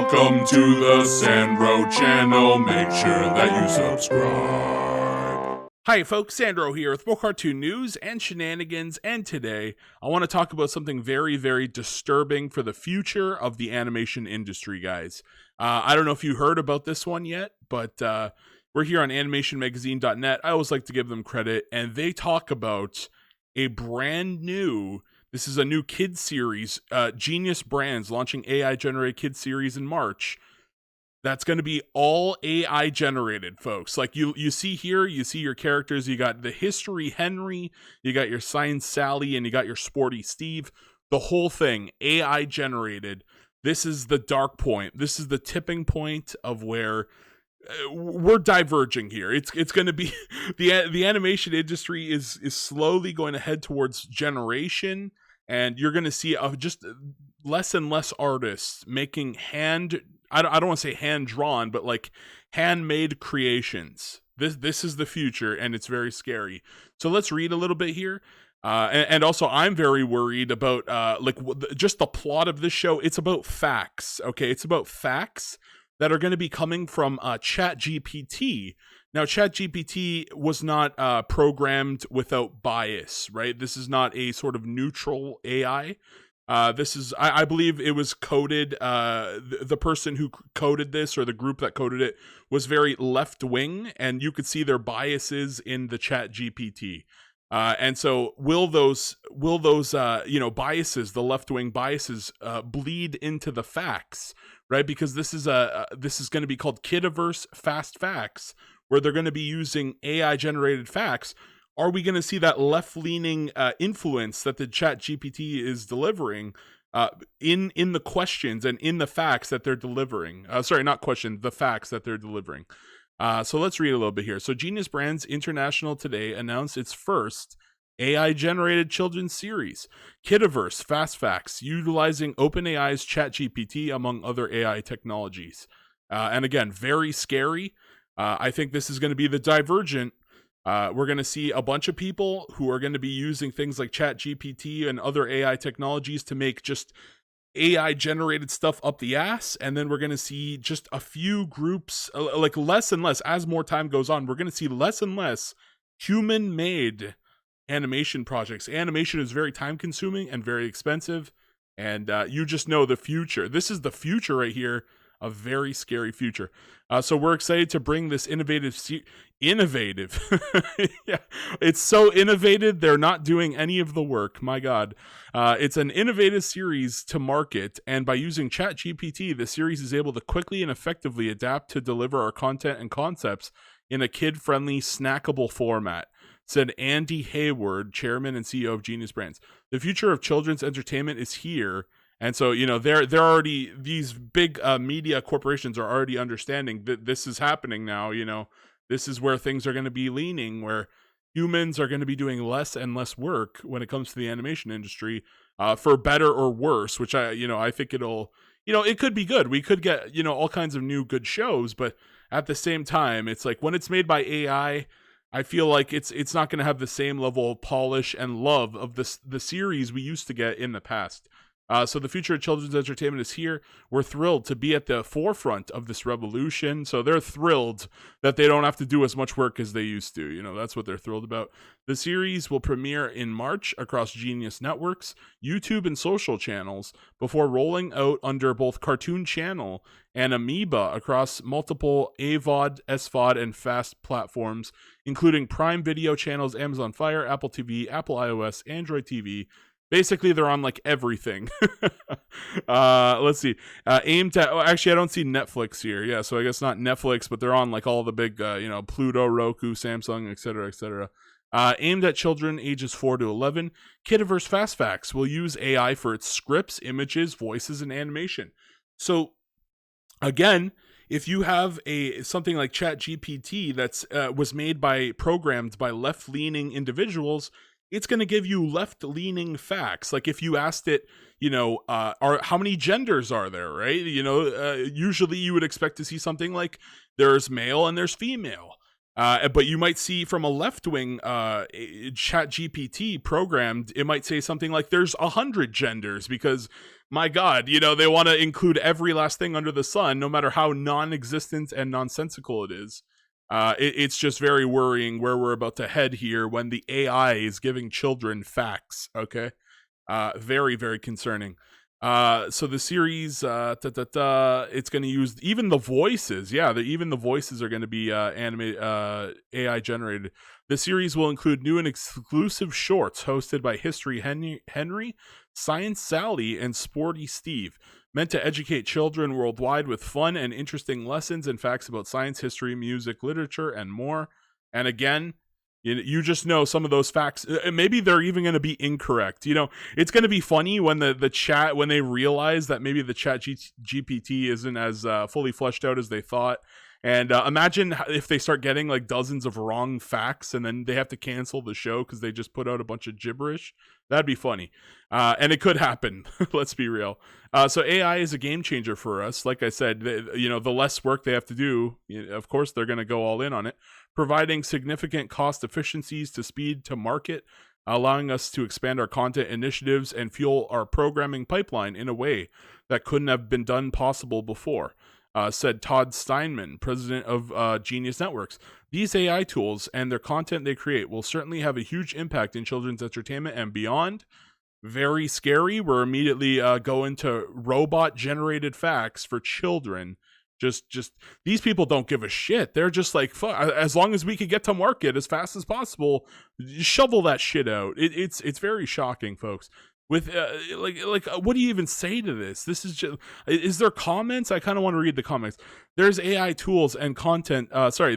Welcome to the Sandro channel. Make sure that you subscribe. Hi folks, Sandro here with more cartoon news and shenanigans, and today I want to talk about something very, very disturbing for the future of the animation industry, guys. I don't know if you heard about this one yet, but we're here on animationmagazine.net. I always like to give them credit, and they talk about a brand new, this is a new kids series, Genius Brands launching AI-generated kids series in March. That's going to be all AI generated, folks. Like you see here, you see your characters. You got the History Henry, you got your Science Sally, and you got your Sporty Steve. The whole thing AI generated. This is the dark point. This is the tipping point of where we're diverging here. It's going to be the animation industry is slowly going to head towards generation, and you're going to see just less and less artists making I don't want to say hand-drawn, but like handmade creations. This is the future, and it's very scary. So let's read a little bit here. And also, I'm very worried about just the plot of this show. It's about facts, okay? It's about facts that are going to be coming from ChatGPT. Now, ChatGPT was not programmed without bias, right? This is not a sort of neutral AI. This is, I believe it was coded, the person who coded this, or the group that coded it, was very left-wing, and you could see their biases in the ChatGPT. And so will those biases, the left-wing biases, bleed into the facts, right? Because this is going to be called Kidaverse Fast Facts, where they're going to be using AI-generated facts. Are we going to see that left-leaning influence that the ChatGPT is delivering in the questions and in the facts that they're delivering? Sorry, not questions, the facts that they're delivering. So let's read a little bit here. So Genius Brands International today announced its first AI-generated children's series, Kidaverse Fast Facts, utilizing OpenAI's ChatGPT among other AI technologies. And again, very scary. I think this is going to be the divergent. We're going to see a bunch of people who are going to be using things like ChatGPT and other AI technologies to make just AI-generated stuff up the ass, and then we're going to see just a few groups, like less and less, as more time goes on, we're going to see less and less human-made animation projects. Animation is very time-consuming and very expensive, and you just know the future. This is the future right here. A very scary future. So we're excited to bring this innovative. Yeah, it's so innovative. They're not doing any of the work. My God. It's an innovative series to market. And by using ChatGPT, the series is able to quickly and effectively adapt to deliver our content and concepts in a kid-friendly, snackable format, said Andy Hayward, chairman and CEO of Genius Brands. The future of children's entertainment is here. And so, they're already, these big media corporations are already understanding that this is happening now. This is where things are going to be leaning, where humans are going to be doing less and less work when it comes to the animation industry, for better or worse, which I think it'll, it could be good. We could get, all kinds of new good shows, but at the same time, it's like when it's made by AI, I feel like it's not going to have the same level of polish and love of the series we used to get in the past. So the future of children's entertainment is here. We're thrilled to be at the forefront of this revolution. So they're thrilled that they don't have to do as much work as they used to. That's what they're thrilled about. The series will premiere in March across Genius Networks, YouTube, and social channels before rolling out under both Cartoon Channel and Amoeba across multiple AVOD, SVOD, and FAST platforms, including Prime Video channels, Amazon Fire, Apple TV, Apple iOS, Android TV. Basically, they're on like everything. Let's see. Aimed at, actually, I don't see Netflix here. Yeah, so I guess not Netflix, but they're on like all the big, Pluto, Roku, Samsung, etc., etc. Aimed at children ages 4 to 11, Kidaverse Fast Facts will use AI for its scripts, images, voices, and animation. So, again, if you have something like ChatGPT that's was programmed by left-leaning individuals, it's going to give you left-leaning facts. Like if you asked it, how many genders are there, right? Usually you would expect to see something like there's male and there's female. But you might see from a left-wing ChatGPT programmed, it might say something like there's 100 genders because My God, they want to include every last thing under the sun, no matter how non-existent and nonsensical it is. It's just very worrying where we're about to head here when the AI is giving children facts. Okay, very very concerning. So the series, it's going to use even the voices. Yeah, even the voices are going to be AI generated. The series will include new and exclusive shorts hosted by History Henry, Science Sally, and Sporty Steve, meant to educate children worldwide with fun and interesting lessons and facts about science, history, music, literature, and more. And again, you just know some of those facts. Maybe they're even going to be incorrect. It's going to be funny when the chat, when they realize that maybe the chat GPT isn't as fully fleshed out as they thought. And imagine if they start getting like dozens of wrong facts and then they have to cancel the show because they just put out a bunch of gibberish. That'd be funny. And it could happen. Let's be real. So AI is a game changer for us. Like I said, the less work they have to do, of course, they're going to go all in on it, providing significant cost efficiencies to speed to market, allowing us to expand our content initiatives and fuel our programming pipeline in a way that couldn't have been done possible before. Said Todd Steinman, president of Genius Networks. These AI tools and their content they create will certainly have a huge impact in children's entertainment and beyond. Very scary. We're immediately going to robot-generated facts for children. Just these people don't give a shit. They're just like, fuck, as long as we can get to market as fast as possible, shovel that shit out. It's very shocking, folks. With what do you even say to this? This is just, is there comments? I kind of want to read the comments. There's AI tools and content.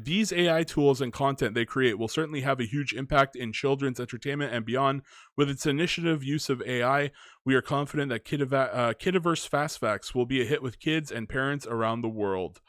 These AI tools and content they create will certainly have a huge impact in children's entertainment and beyond. With its initiative use of AI, we are confident that Kidaverse Fast Facts will be a hit with kids and parents around the world.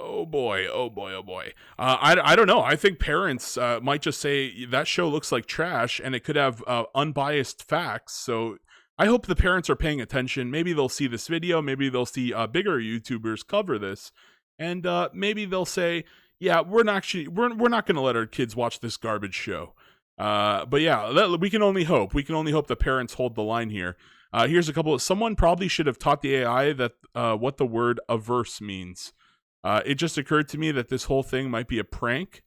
Oh boy, oh boy, oh boy. I don't know. I think parents might just say that show looks like trash and it could have unbiased facts. So I hope the parents are paying attention. Maybe they'll see this video. Maybe they'll see bigger YouTubers cover this. And maybe they'll say, yeah, we're not going to let our kids watch this garbage show. But yeah, we can only hope. We can only hope the parents hold the line here. Here's a couple. Someone probably should have taught the AI that what the word averse means. It just occurred to me that this whole thing might be a prank.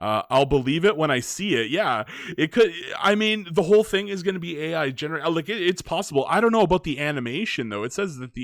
I'll believe it when I see it. Yeah, it could. I mean, the whole thing is going to be AI generated. Like, it's possible. I don't know about the animation, though. It says that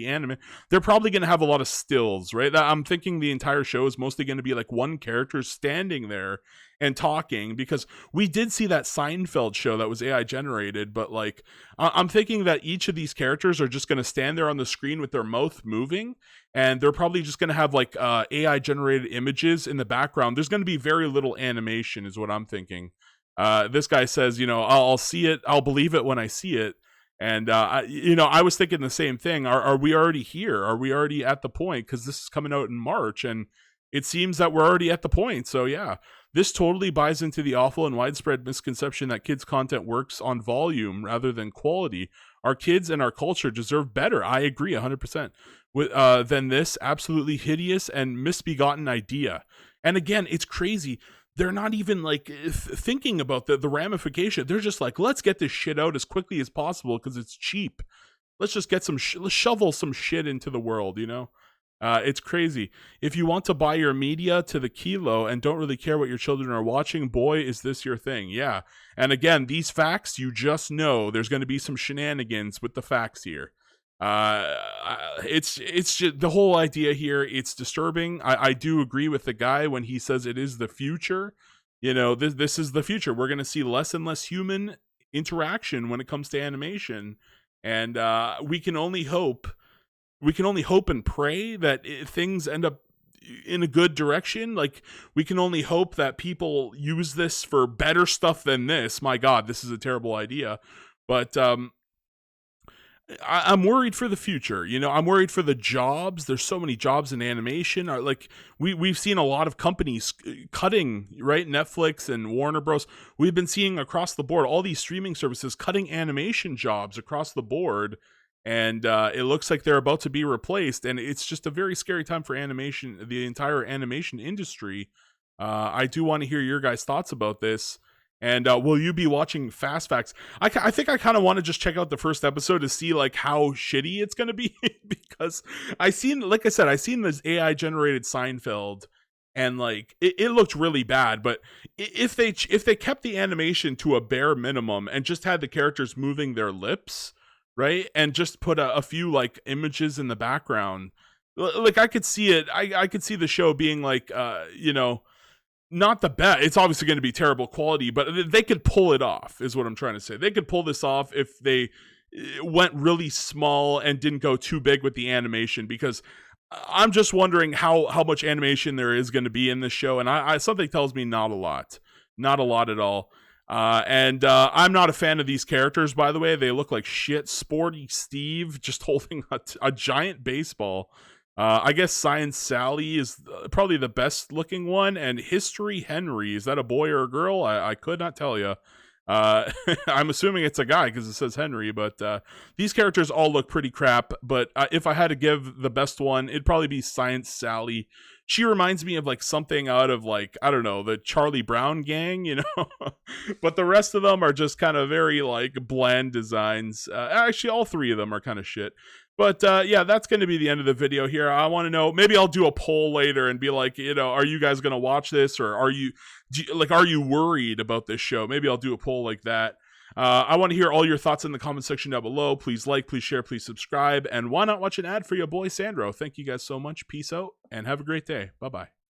they're probably going to have a lot of stills, right? I'm thinking the entire show is mostly going to be like one character standing there and talking, because we did see that Seinfeld show that was AI generated, but like, I'm thinking that each of these characters are just going to stand there on the screen with their mouth moving, and they're probably just going to have like AI generated images in the background. There's going to be very little animation is what I'm thinking. This guy says, I'll see it. I'll believe it when I see it. And, I was thinking the same thing. Are we already here? Are we already at the point? Because this is coming out in March, and it seems that we're already at the point. So yeah, this totally buys into the awful and widespread misconception that kids' content works on volume rather than quality. Our kids and our culture deserve better. I agree 100% than this absolutely hideous and misbegotten idea. And again, it's crazy. They're not even like thinking about the ramification. They're just like, let's get this shit out as quickly as possible because it's cheap. Let's just get let's shovel some shit into the world, It's crazy. If you want to buy your media to the kilo and don't really care what your children are watching, boy, is this your thing. Yeah. And again, these facts, you just know there's going to be some shenanigans with the facts here. It's just the whole idea here. It's disturbing. I do agree with the guy when he says it is the future. This is the future. We're going to see less and less human interaction when it comes to animation. And we can only hope and pray that things end up in a good direction. Like, we can only hope that people use this for better stuff than this. My God, this is a terrible idea. But I'm worried for the future. I'm worried for the jobs. There's so many jobs in animation. Like, we've seen a lot of companies cutting, right? Netflix and Warner Bros. We've been seeing across the board all these streaming services cutting animation jobs across the board. And it looks like they're about to be replaced, and it's just a very scary time for animation, the entire animation industry. I do want to hear your guys' thoughts about this, And will you be watching Fast Facts? I think I kind of want to just check out the first episode to see like how shitty it's going to be because I seen this AI generated Seinfeld, and like it looked really bad. But if they kept the animation to a bare minimum and just had the characters moving their lips, right, and just put a few like images in the background, like I could see it. I could see the show being like not the best. It's obviously going to be terrible quality, but they could pull it off, is what I'm trying to say. They could pull this off if they went really small and didn't go too big with the animation, because I'm just wondering how much animation there is going to be in this show. And I something tells me not a lot at all. And I'm not a fan of these characters, by the way. They look like shit. Sporty Steve just holding a giant baseball. I guess Science Sally is probably the best looking one, and History Henry, is that a boy or a girl? I could not tell you. I'm assuming it's a guy because it says Henry, but these characters all look pretty crap. But if I had to give the best one, it'd probably be Science Sally. She reminds me of like something out of like, I don't know, the Charlie Brown gang, but the rest of them are just kind of very like bland designs. Actually, all three of them are kind of shit. But yeah, that's going to be the end of the video here. I want to know, maybe I'll do a poll later and be like, are you guys going to watch this, or are you worried about this show? Maybe I'll do a poll like that. I want to hear all your thoughts in the comment section down below. Please like, please share, please subscribe, and why not watch an ad for your boy Sandro? Thank you guys so much. Peace out and have a great day. Bye-bye.